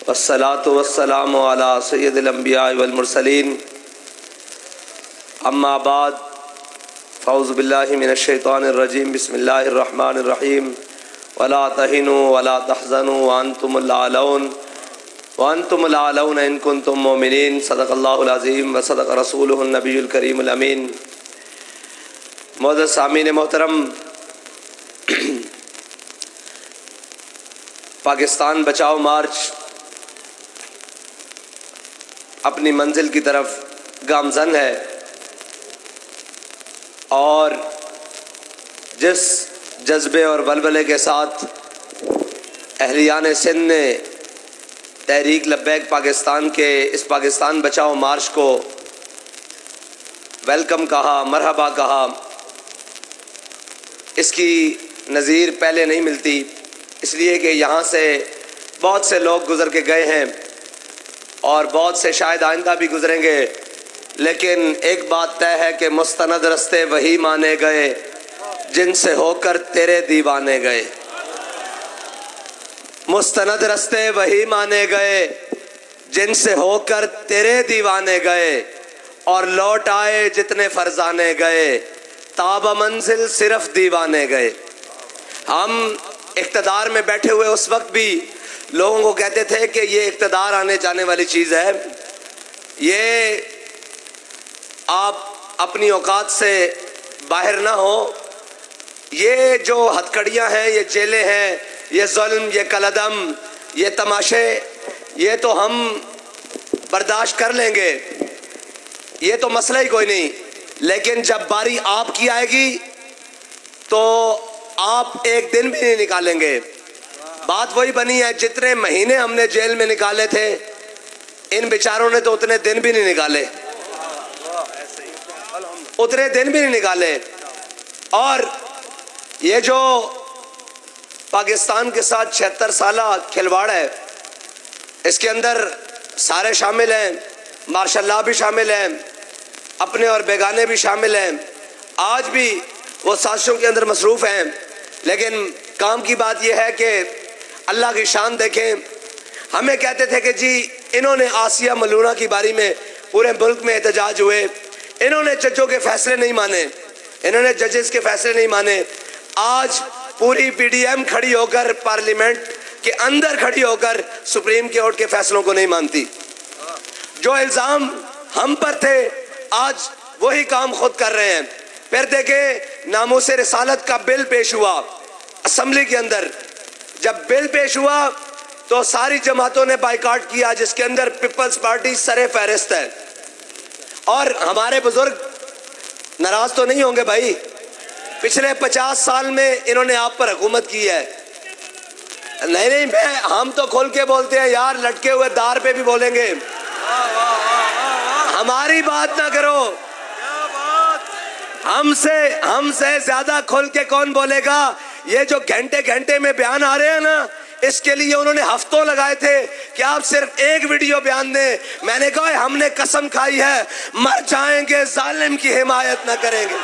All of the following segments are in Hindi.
वस्सलातु वस्सलामु अला सय्यदिल अंबिया वल मुरसलीन अम्मा बाद फ़ौज़ु बिल्लाहि मिनश शैतानिर रजीम बिस्मिल्लाहिर रहमानिर रहीम वला तहिनु वला तहज़नु व अंतुमुल आलौन इन कुंतुम मोमिनीन सदक़ल्लाहुल अज़ीम व सदक़ रसूलुहुन नबियुल करीमुल अमीन। मुअज़्ज़ज़ सामीन मोहतरम, पाकिस्तान बचाओ मार्च अपनी मंजिल की तरफ गामज़न है और जिस जज्बे और बलबले के साथ अहलियान सिंध ने तहरीक लब्बैक पाकिस्तान के इस पाकिस्तान बचाओ मार्च को वेलकम कहा, मरहबा कहा, इसकी नज़ीर पहले नहीं मिलती। इसलिए कि यहाँ से बहुत से लोग गुज़र के गए हैं और बहुत से शायद आइंदा भी गुज़रेंगे, लेकिन एक बात तय है कि मुस्तनद रस्ते वही माने गए जिनसे होकर तेरे दीवाने गए। मुस्तनद रस्ते वही माने गए जिनसे होकर तेरे दीवाने गए, और लौट आए जितने फरजाने गए, ताब मंजिल सिर्फ दीवाने गए। हम इक़्तिदार में बैठे हुए उस वक्त भी लोगों को कहते थे कि ये इक़्तिदार आने जाने वाली चीज़ है, ये आप अपनी औकात से बाहर ना हो, ये जो हथकड़ियाँ हैं, ये जेलें हैं, ये जुल्म, ये कलदम, ये तमाशे, ये तो हम बर्दाश्त कर लेंगे, ये तो मसला ही कोई नहीं। लेकिन जब बारी आपकी आएगी तो आप एक दिन भी नहीं निकालेंगे। बात वही बनी है, जितने महीने हमने जेल में निकाले थे इन बेचारों ने तो उतने दिन भी नहीं निकाले, उतने दिन भी नहीं निकाले। और ये जो पाकिस्तान के साथ 76 साला खिलवाड़ है, इसके अंदर सारे शामिल हैं, मार्शल भी शामिल हैं, अपने और बेगाने भी शामिल हैं। आज भी वो साजिशों के अंदर मसरूफ़ हैं, लेकिन काम की बात यह है कि अल्लाह की शान देखें। हमें कहते थे कि जी इन्होंने आसिया मलूना की बारी में पूरे मुल्क में एहतजाज हुए, इन्होंने जजों के फैसले नहीं माने, इन्होंने जजेस के फैसले नहीं माने। आज पूरी पीडीएम खड़ी होकर पार्लियामेंट के अंदर खड़ी होकर सुप्रीम कोर्ट के फैसलों को नहीं मानती। जो इल्ज़ाम हम पर थे आज वही काम खुद कर रहे हैं। फिर देखे नामूसे रिसालत का बिल पेश हुआ असेंबली के अंदर, जब बिल पेश हुआ तो सारी जमातों ने बाइकाट किया, जिसके अंदर पीपल्स पार्टी सरे फहरिस्त है। और हमारे बुजुर्ग नाराज तो नहीं होंगे भाई, पिछले 50 साल में इन्होंने आप पर हुकूमत की है। नहीं, हम तो खोल के बोलते हैं यार, लटके हुए दार पे भी बोलेंगे। हमारी बात ना करो, हमसे ज्यादा खोल के कौन बोलेगा। ये जो घंटे घंटे में बयान आ रहे हैं ना, इसके लिए उन्होंने हफ्तों लगाए थे कि आप सिर्फ एक वीडियो बयान दें। मैंने कहा हमने कसम खाई है, मर जाएंगे जालिम की हिमायत न करेंगे।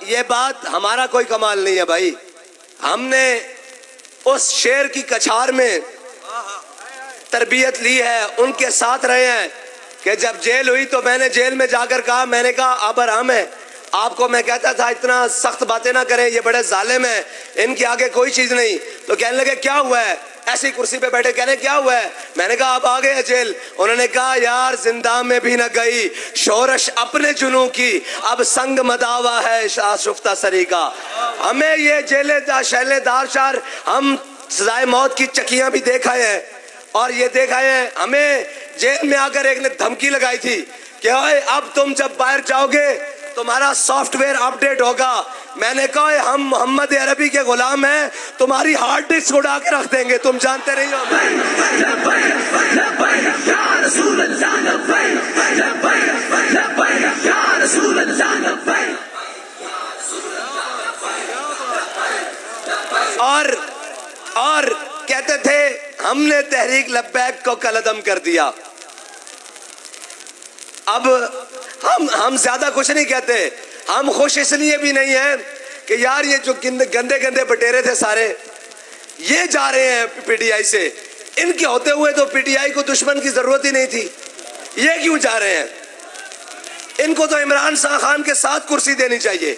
ये बात हमारा कोई कमाल नहीं है भाई। हमने उस शेर की कछार में तरबियत ली है, उनके साथ रहे हैं कि जब जेल हुई तो मैंने जेल में जाकर कहा, मैंने कहा अब आराम है, आपको मैं कहता था इतना सख्त बातें ना करें, ये बड़े जालिम हैं, इनके आगे कोई चीज़ नहीं। तो कहने लगे क्या हुआ है, ऐसी कुर्सी पे बैठे कहने क्या हुआ है। मैंने कहा अब आ गए जेल। उन्होंने कहा यार जिंदा में भी न गई शोरश अपने जुनू की, अब संग मदावा है शाशुफ्ता सरी का। हमें ये जेलेदार शैलेदार शार, हम सजाए मौत की चकियां भी देखा है और ये देखा है। हमें जेल में आकर एक ने धमकी लगाई थी कि अब तुम जब बाहर जाओगे तुम्हारा सॉफ्टवेयर अपडेट होगा। मैंने कहा हम मोहम्मद अरबी के गुलाम हैं, तुम्हारी हार्ड डिस्क उड़ा के रख देंगे, तुम जानते नहीं हो। और कहते थे हमने तहरीक तहरीक लब्बैक को कलअदम कर दिया। अब हम ज्यादा कुछ नहीं कहते, हम खुश इसलिए भी नहीं है कि यार ये जो गंदे गंदे बटेरे थे सारे ये जा रहे हैं पीटीआई से, इनके होते हुए तो पीटीआई को दुश्मन की जरूरत ही नहीं थी, ये क्यों जा रहे हैं? इनको तो इमरान खान के साथ कुर्सी देनी चाहिए।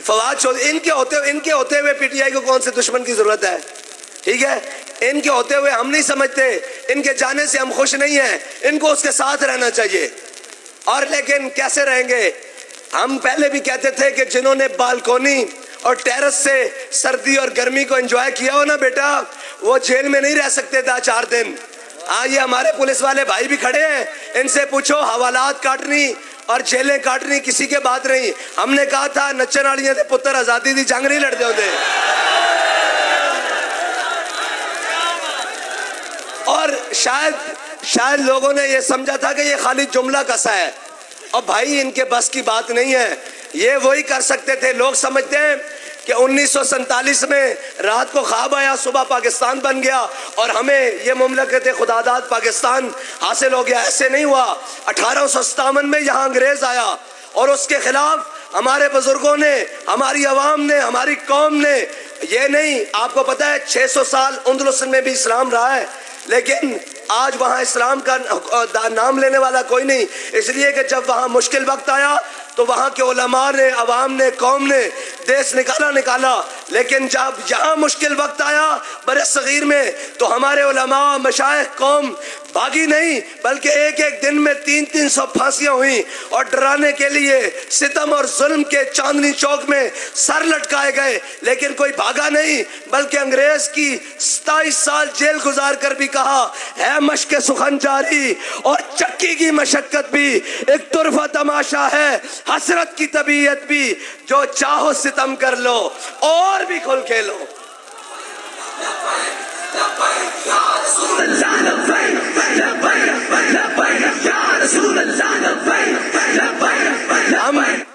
फवाद चौधरी, इनके होते हुए पीटीआई को कौन से दुश्मन की जरूरत है? ठीक है, इनके होते हुए हम नहीं समझते, इनके जाने से हम खुश नहीं हैं, इनको उसके साथ रहना चाहिए। और लेकिन कैसे रहेंगे? हम पहले भी कहते थे कि जिन्होंने बालकोनी और टेरेस से सर्दी और गर्मी को एंजॉय किया हो ना बेटा, वो जेल में नहीं रह सकते था 4 दिन। हाँ, ये हमारे पुलिस वाले भाई भी खड़े हैं, इनसे पूछो, हवालात काटनी और जेलें काटनी किसी के बात नहीं। हमने कहा था नच्चन वालियां दे पुत्र आजादी दी जंग नहीं लड़ते होते। और शायद लोगों ने ये समझा था कि ये खाली जुमला कसा है, और भाई इनके बस की बात नहीं है। ये वही कर सकते थे, लोग समझते हैं कि 1947 में रात को ख्वाब आया, सुबह पाकिस्तान बन गया और हमें ये मुमलकत खुदादाद पाकिस्तान हासिल हो गया। ऐसे नहीं हुआ। 1857 में यहाँ अंग्रेज आया और उसके खिलाफ हमारे बुजुर्गों ने, हमारी अवाम ने, हमारी कौम ने, ये नहीं, आपको पता है 600 साल उंदलुस में भी इस्लाम रहा है, लेकिन आज वहाँ इस्लाम का नाम लेने वाला कोई नहीं, इसलिए कि जब वहाँ मुश्किल वक्त आया तो वहाँ के उलमा ने, अवाम ने, कौम ने देश निकाला। लेकिन जब यहाँ मुश्किल वक्त आया बरसगीर में, तो हमारे उलमा, मशाइख, कौम भागी नहीं, बल्कि एक एक दिन में 300 फांसियां हुई और डराने के लिए सितम और जुल्म के चांदनी चौक में सर लटकाए गए, लेकिन कोई भागा नहीं, बल्कि अंग्रेज की 27 साल जेल गुजार कर भी कहा है मशक़ सुखन जारी और चक्की की मशक्कत भी एक तुरफा तमाशा है, हसरत की तबीयत भी, जो चाहो सितम कर लो और भी खुल खेलो।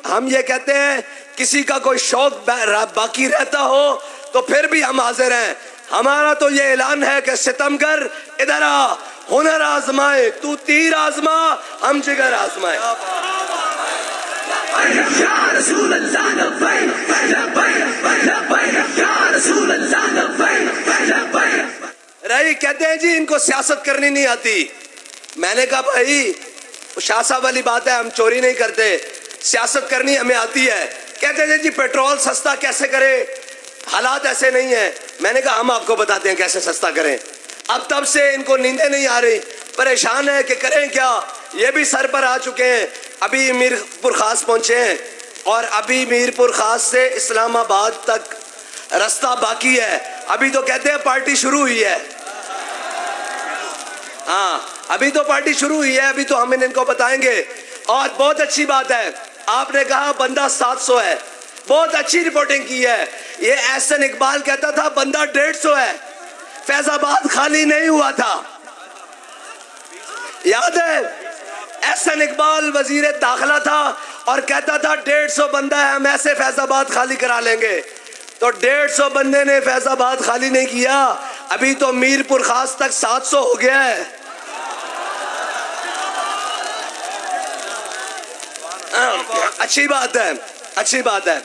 हम ये कहते हैं किसी का कोई शौक बाकी रहता हो तो फिर भी हम हाजिर हैं। हमारा तो ये ऐलान है कि सितम कर, इधर आ, हुनर आजमाए, तू तीर आजमा, हम जिगर आजमाए। रही कहते हैं जी इनको सियासत करनी नहीं आती। मैंने कहा भाई शाह साहब वाली बात है, हम चोरी नहीं करते, सियासत करनी हमें आती है। कहते थे जी पेट्रोल सस्ता कैसे करे, हालात ऐसे नहीं है। मैंने कहा हम आपको बताते हैं कैसे सस्ता करें। अब तब से इनको नींदें नहीं आ रही, परेशान है कि करें क्या। ये भी सर पर आ चुके हैं, अभी मीरपुर खास पहुंचे हैं और अभी मीरपुर खास से इस्लामाबाद तक रास्ता बाकी है। अभी तो कहते हैं पार्टी शुरू हुई है। हाँ, अभी तो पार्टी शुरू हुई है, अभी तो हम इनको बताएंगे। और बहुत अच्छी बात है, आपने कहा बंदा 700 है, बहुत अच्छी रिपोर्टिंग की है। ये एहसन इकबाल कहता था बंदा 150 है, फैजाबाद खाली नहीं हुआ था, याद है? एहसन इकबाल वजीर दाखिला था और कहता था 150 बंदा है, हम ऐसे फैजाबाद खाली करा लेंगे। तो 150 बंदे ने फैजाबाद खाली नहीं किया, अभी तो मीरपुर खास तक 700 हो गया है। अच्छी बात है, अच्छी बात है।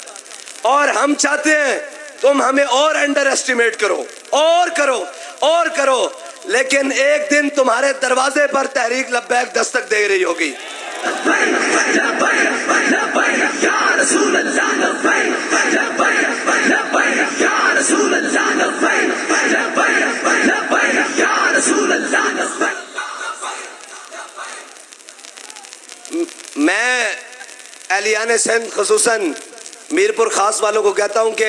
और हम चाहते हैं तुम हमें और अंडर एस्टिमेट करो, और करो, और करो, लेकिन एक दिन तुम्हारे दरवाजे पर तहरीक लब्बैक दस्तक दे रही होगी। मैं एहलियान सिंध खुसूसन मीरपुर खास वालों को कहता हूं कि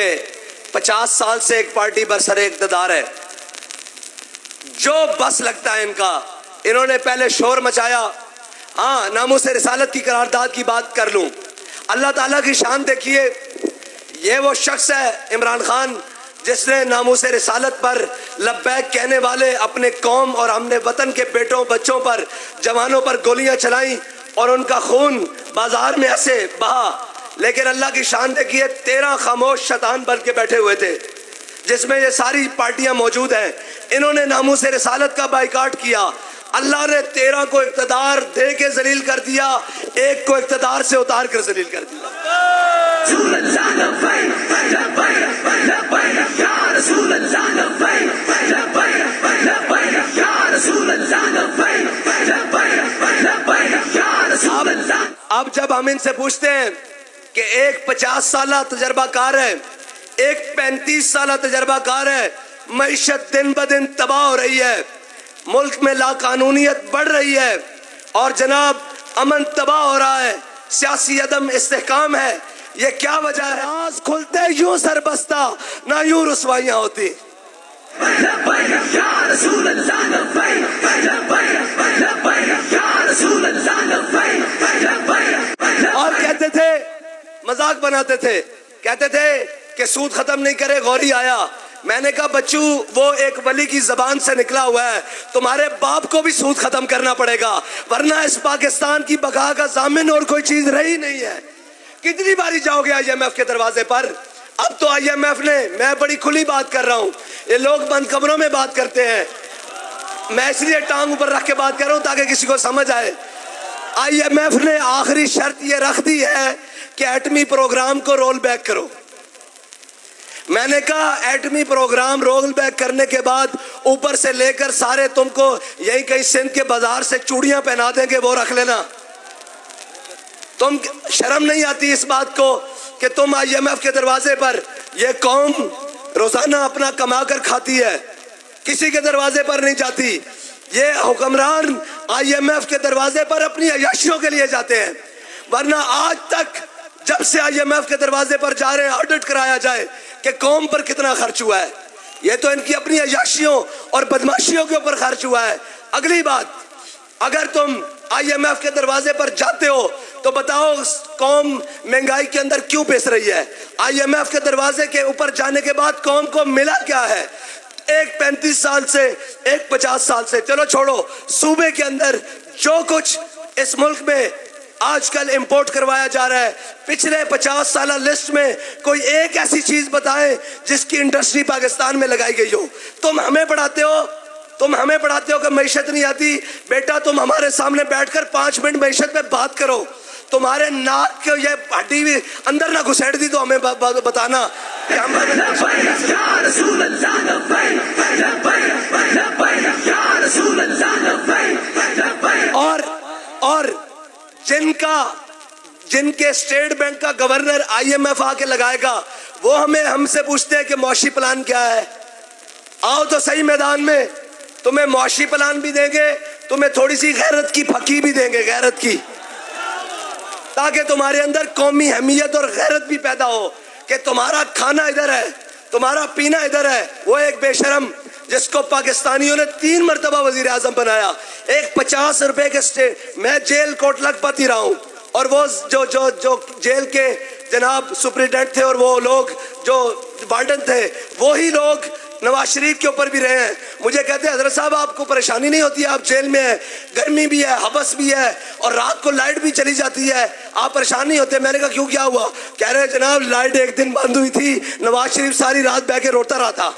50 साल से एक पार्टी बरसरे इक़्तिदार है, जो बस लगता है इनका। इन्होंने पहले शोर मचाया। हाँ, नामूस रिसालत की करारदाद की बात कर लूं, अल्लाह ताला की शान देखिए। ये वो शख्स है इमरान खान जिसने नामूस रिसालत पर लब्बैक कहने वाले अपने कौम और हमने वतन के बेटों बच्चों पर, जवानों पर गोलियां चलाई और उनका खून बाजार में ऐसे बहा। लेकिन अल्लाह की शान देखिए, 13 खामोश शैतान बन के बैठे हुए थे जिसमें ये सारी पार्टियां मौजूद हैं, इन्होंने नामूस रिसालत का बाइकाट किया। अल्लाह ने 13 को इक़्तिदार दे के जलील कर दिया, एक को इक़्तिदार से उतार कर जलील कर दिया। अब जब हम इनसे पूछते हैं कि एक 50 साल तजर्बाकार है, एक 35 साल तजर्बाकार है, मईशत दिन ब दिन तबाह हो रही है, मुल्क में लाकानूनियत बढ़ रही है और जनाब अमन तबाह हो रहा है, सियासी अदम इस्तेहकाम है, ये क्या वजह है? आज खुलते यूं सरबस्ता ना यूं रुसवाइयां होती। और कहते थे, मजाक बनाते थे, कहते थे कि सूद खत्म नहीं करे गौरी आया। मैंने कहा बच्चू, वो एक वली की जबान से निकला हुआ है, तुम्हारे बाप को भी सूद खत्म करना पड़ेगा, वरना इस पाकिस्तान की बका का जामिन और कोई चीज रही नहीं है। कितनी बारी जाओगे IMF के दरवाजे पर? अब तो IMF ने, मैं बड़ी खुली बात कर रहा हूँ, ये लोग बंद कमरों में बात करते हैं, मैं इसलिए टांग ऊपर रख के बात कर रहा हूँ ताकि किसी को समझ आए। IMF ने आखिरी शर्त ये रख दी है कि एटमी प्रोग्राम को रोल बैक करो। मैंने कहा एटमी प्रोग्राम रोल बैक करने के बाद ऊपर से लेकर सारे तुमको यही कहीं सिंध के बाजार से चूड़ियां पहना देंगे, वो रख लेना। तुम शर्म नहीं आती इस बात को कि तुम IMF के दरवाजे पर, ये कौम रोजाना अपना कमा कर खाती है, किसी के दरवाजे पर नहीं जाती। ये हुक्मरान IMF के दरवाजे पर अपनी अय्याशियों के लिए जाते हैं, वरना आज तक जब से IMF के दरवाजे पर जा रहे हैं ऑडिट कराया जाए कि कौम पर कितना खर्च हुआ है। ये तो इनकी अपनी अय्याशियों और बदमाशियों के ऊपर खर्च हुआ है। अगली बात, अगर तुम IMF के दरवाजे पर जाते हो तो बताओ कौम महंगाई के अंदर क्यों पिस रही है? IMF के दरवाजे के ऊपर जाने के बाद कौम को मिला क्या है? एक 35 साल से, एक 50 साल से, चलो छोड़ो, सूबे के अंदर जो कुछ इस मुल्क में आजकल इंपोर्ट करवाया जा रहा है, पिछले 50 साल लिस्ट में कोई एक ऐसी चीज बताएं जिसकी इंडस्ट्री पाकिस्तान में लगाई गई हो। तुम हमें पढ़ाते हो कि मईशत नहीं आती। बेटा, तुम हमारे सामने बैठकर 5 मिनट मईशत में बात करो, तुम्हारे नाक को ये हड्डी भी अंदर ना घुसेड़ दी तो हमें बताना। और जिनके स्टेट बैंक का गवर्नर IMF आके लगाएगा, वो हमसे पूछते हैं कि मौशी प्लान क्या है। आओ तो सही मैदान में, तुम्हें मौशी प्लान भी देंगे, तुम्हें थोड़ी सी गैरत की फकी भी देंगे, गैरत की, ताकि तुम्हारे अंदर कौमी अहमियत और गैरत भी पैदा हो कि तुम्हारा खाना इधर है, तुम्हारा पीना इधर है। वो एक बेशरम जिसको पाकिस्तानियों ने 3 मरतबा वजीर आजम बनाया, एक 50 रुपए के स्टे, मैं जेल कोट लखपत ही रहा हूँ, और वो जो जेल के जनाब सुप्रिटेंडेंट थे और वो लोग जो वार्डन थे, वही लोग नवाज शरीफ के ऊपर भी रहे हैं। मुझे कहते हैं हजरत साहब आपको परेशानी नहीं होती, आप जेल में है, गर्मी भी है, हवस भी है, और रात को लाइट भी चली जाती है, आप परेशान नहीं होते? मैंने कहा क्यों, क्या हुआ? कह रहे जनाब लाइट एक दिन बंद हुई थी, नवाज शरीफ सारी रात बह के रोता रहा था।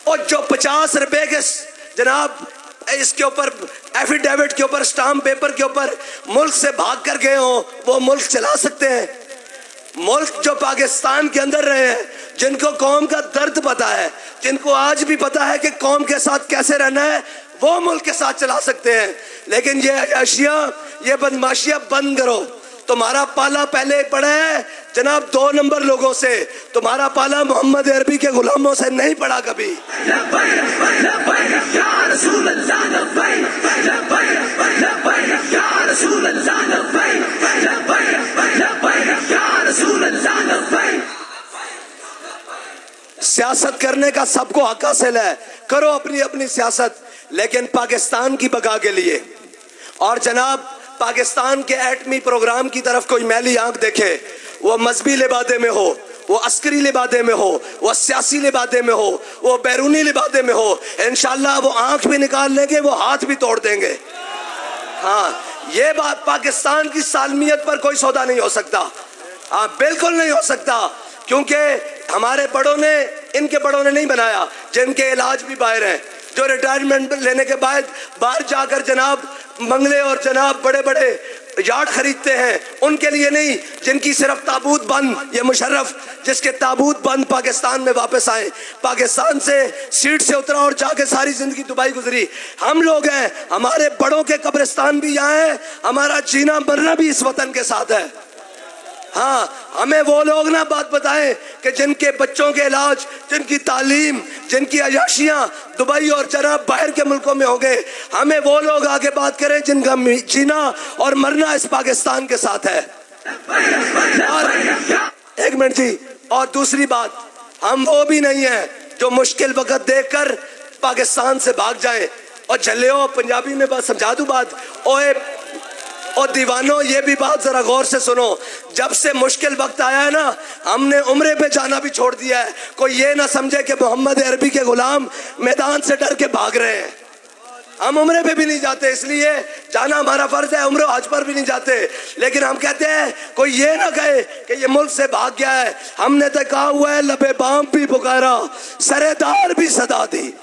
और जो 50 रुपए के जनाब इसके ऊपर एफिडेविट के ऊपर, स्टाम्प पेपर के ऊपर मुल्क से भाग कर गए हो, वो मुल्क चला सकते हैं? मुल्क जो पाकिस्तान के अंदर रहे हैं, जिनको कौम का दर्द पता है, जिनको आज भी पता है कि कौम के साथ कैसे रहना है, वो मुल्क के साथ चला सकते हैं। लेकिन ये अशिया, ये बदमाशियां बंद करो। तुम्हारा पाला पहले पड़ा है जनाब 2 नंबर लोगों से, तुम्हारा पाला मोहम्मद अरबी के गुलामों से नहीं पड़ा कभी। सियासत करने का सबको हक हासिल है, करो अपनी अपनी सियासत, लेकिन पाकिस्तान की बका के लिए। और जनाब पाकिस्तान के एटमी प्रोग्राम की तरफ कोई मैली आंख देखे, वो मजहबी लिबादे में हो, वो अस्करी लिबादे में हो, वो सियासी लिबादे में हो, वो बैरूनी लिबादे में हो, इंशाल्लाह वो आंख भी निकाल लेंगे, वो हाथ भी तोड़ देंगे। हाँ, ये बात, पाकिस्तान की सालमियत पर कोई सौदा नहीं हो सकता। हाँ, बिल्कुल नहीं हो सकता, क्योंकि हमारे बड़ों ने, इनके बड़ों ने नहीं बनाया, जिनके इलाज भी बाहर हैं, जो रिटायरमेंट लेने के बाद बाहर जाकर जनाब बंगले और जनाब बड़े बड़े यार्ड खरीदते हैं, उनके लिए नहीं, जिनकी सिर्फ ताबूत बंद, ये मुशर्रफ जिसके ताबूत बंद पाकिस्तान में वापस आए, पाकिस्तान से सीट से उतरा और जाके सारी जिंदगी दुबई गुजरी, हम लोग हैं। हमारे बड़ों के कब्रिस्तान भी यहाँ है, हमारा जीना मरना भी इस वतन के साथ है। हाँ, हमें वो लोग ना बात बताएं कि जिनके बच्चों के इलाज, जिनकी तालीम, जिनकी अयाशियां दुबई और जनाब बाहर के मुल्कों में हो गए, हमें वो लोग आगे बात करें जिनका जीना और मरना इस पाकिस्तान के साथ है। और एक मिनट जी, और दूसरी बात, हम वो भी नहीं है जो मुश्किल वक्त देखकर पाकिस्तान से भाग जाएं। और झल्लियों, पंजाबी में बात समझा दूं बात, ओए और दीवानों, ये भी बात जरा गौर से सुनो, जब से मुश्किल वक्त आया है ना, हमने उम्रे पे जाना भी छोड़ दिया है। कोई ये ना समझे कि मोहम्मद अरबी के गुलाम मैदान से डर के भाग रहे हैं। हम उम्रे पे भी नहीं जाते, इसलिए जाना हमारा फर्ज है, उम्रे हज पर भी नहीं जाते, लेकिन हम कहते हैं कोई ये ना कहे कि ये मुल्क से भाग गया है। हमने तो कहा हुआ है, लबे बाम भी पुकारा, सरेदार भी सदा दी,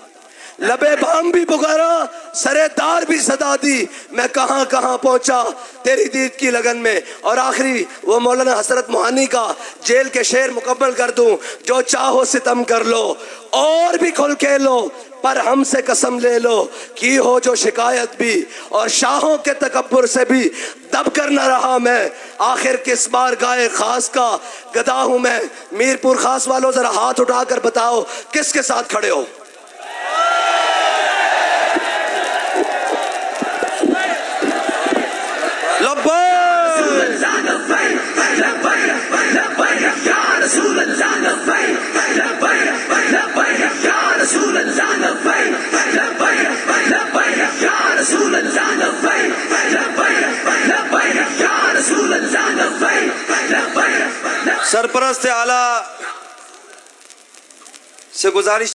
लबे बाम भी पुकारा, सरेदार भी सदा दी, मैं कहां कहां पहुंचा तेरी दीद की लगन में। और आखिरी वो मौलाना हसरत मोहानी का जेल के शेर मुकम्मल कर दूं, जो चाहो सितम कर लो और भी खुल के लो, पर हमसे कसम ले लो की हो जो शिकायत भी, और शाहों के तकब्बुर से भी दब कर न रहा मैं, आखिर किस बार गाए खास का गदा हूं मैं। मीरपुर खास वालों जरा हाथ उठाकर बताओ किसके साथ खड़े हो। सरपरस्त आला से गुजारिश